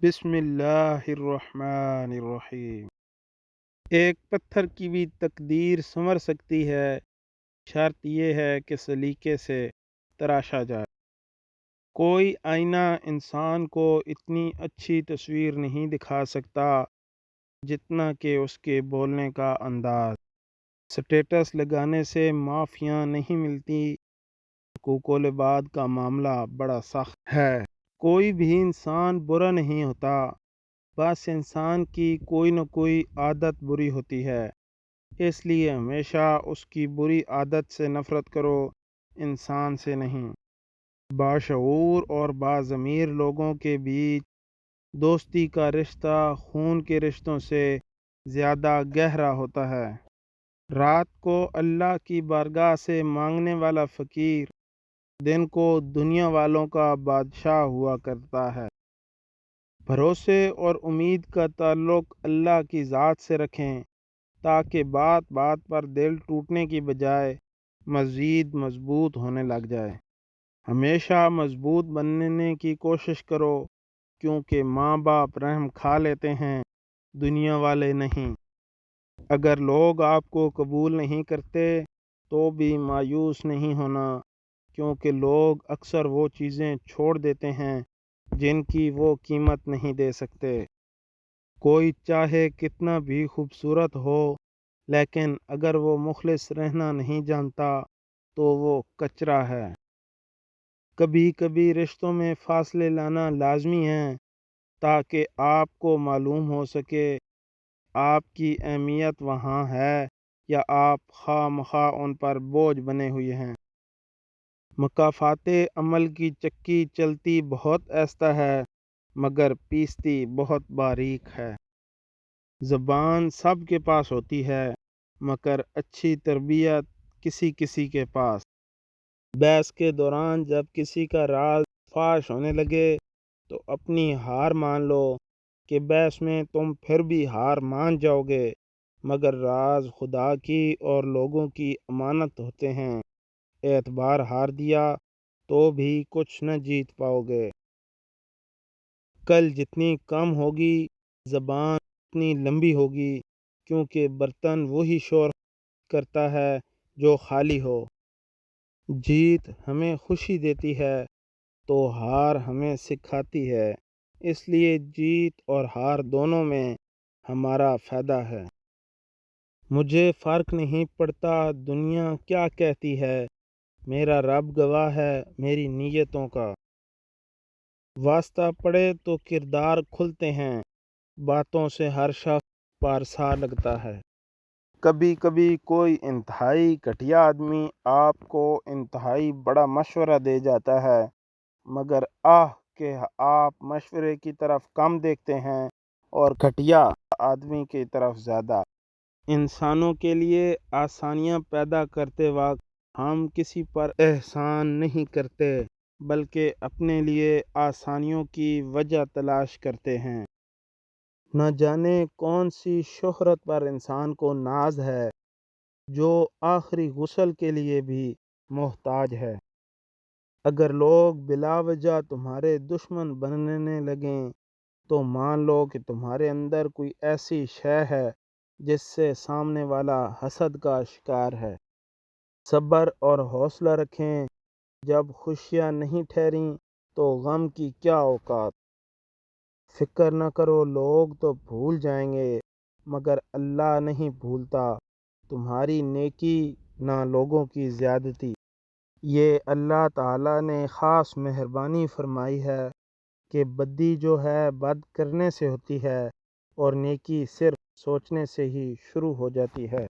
بسم اللہ الرحمن الرحیم۔ ایک پتھر کی بھی تقدیر سنور سکتی ہے، شرط یہ ہے کہ سلیقے سے تراشا جائے۔ کوئی آئینہ انسان کو اتنی اچھی تصویر نہیں دکھا سکتا جتنا کہ اس کے بولنے کا انداز۔ سٹیٹس لگانے سے معافیاں نہیں ملتی، حقوق العباد کا معاملہ بڑا سخت ہے۔ کوئی بھی انسان برا نہیں ہوتا، بس انسان کی کوئی نہ کوئی عادت بری ہوتی ہے، اس لیے ہمیشہ اس کی بری عادت سے نفرت کرو، انسان سے نہیں۔ باشعور اور باضمیر لوگوں کے بیچ دوستی کا رشتہ خون کے رشتوں سے زیادہ گہرا ہوتا ہے۔ رات کو اللہ کی بارگاہ سے مانگنے والا فقیر دن کو دنیا والوں کا بادشاہ ہوا کرتا ہے۔ بھروسے اور امید کا تعلق اللہ کی ذات سے رکھیں تاکہ بات بات پر دل ٹوٹنے کی بجائے مزید مضبوط ہونے لگ جائے۔ ہمیشہ مضبوط بننے کی کوشش کرو، کیونکہ ماں باپ رحم کھا لیتے ہیں، دنیا والے نہیں۔ اگر لوگ آپ کو قبول نہیں کرتے تو بھی مایوس نہیں ہونا، کیونکہ لوگ اکثر وہ چیزیں چھوڑ دیتے ہیں جن کی وہ قیمت نہیں دے سکتے۔ کوئی چاہے کتنا بھی خوبصورت ہو، لیکن اگر وہ مخلص رہنا نہیں جانتا تو وہ کچرا ہے۔ کبھی کبھی رشتوں میں فاصلے لانا لازمی ہے تاکہ آپ کو معلوم ہو سکے آپ کی اہمیت وہاں ہے یا آپ خواہ مخواہ ان پر بوجھ بنے ہوئے ہیں۔ مکافات عمل کی چکی چلتی بہت آہستہ ہے مگر پیستی بہت باریک ہے۔ زبان سب کے پاس ہوتی ہے مگر اچھی تربیت کسی کسی کے پاس۔ بحث کے دوران جب کسی کا راز فاش ہونے لگے تو اپنی ہار مان لو کہ بحث میں تم پھر بھی ہار مان جاؤ گے، مگر راز خدا کی اور لوگوں کی امانت ہوتے ہیں، اعتبار ہار دیا تو بھی کچھ نہ جیت پاؤ گے۔ کل جتنی کم ہوگی زبان اتنی لمبی ہوگی، کیونکہ برتن وہی شور کرتا ہے جو خالی ہو۔ جیت ہمیں خوشی دیتی ہے تو ہار ہمیں سکھاتی ہے، اس لیے جیت اور ہار دونوں میں ہمارا فائدہ ہے۔ مجھے فرق نہیں پڑتا دنیا کیا کہتی ہے، میرا رب گواہ ہے میری نیتوں کا۔ واسطہ پڑے تو کردار کھلتے ہیں، باتوں سے ہر شخص پارسا لگتا ہے۔ کبھی کبھی کوئی انتہائی گھٹیا آدمی آپ کو انتہائی بڑا مشورہ دے جاتا ہے، مگر کہ آپ مشورے کی طرف کم دیکھتے ہیں اور گھٹیا آدمی کی طرف زیادہ۔ انسانوں کے لیے آسانیاں پیدا کرتے وقت ہم کسی پر احسان نہیں کرتے بلکہ اپنے لیے آسانیوں کی وجہ تلاش کرتے ہیں۔ نہ جانے کون سی شہرت پر انسان کو ناز ہے جو آخری غسل کے لیے بھی محتاج ہے۔ اگر لوگ بلا وجہ تمہارے دشمن بننے لگیں تو مان لو کہ تمہارے اندر کوئی ایسی شے ہے جس سے سامنے والا حسد کا شکار ہے۔ صبر اور حوصلہ رکھیں، جب خوشیاں نہیں ٹھہریں تو غم کی کیا اوقات۔ فکر نہ کرو، لوگ تو بھول جائیں گے مگر اللہ نہیں بھولتا تمہاری نیکی نہ لوگوں کی زیادتی۔ یہ اللہ تعالیٰ نے خاص مہربانی فرمائی ہے کہ بدی جو ہے بد کرنے سے ہوتی ہے اور نیکی صرف سوچنے سے ہی شروع ہو جاتی ہے۔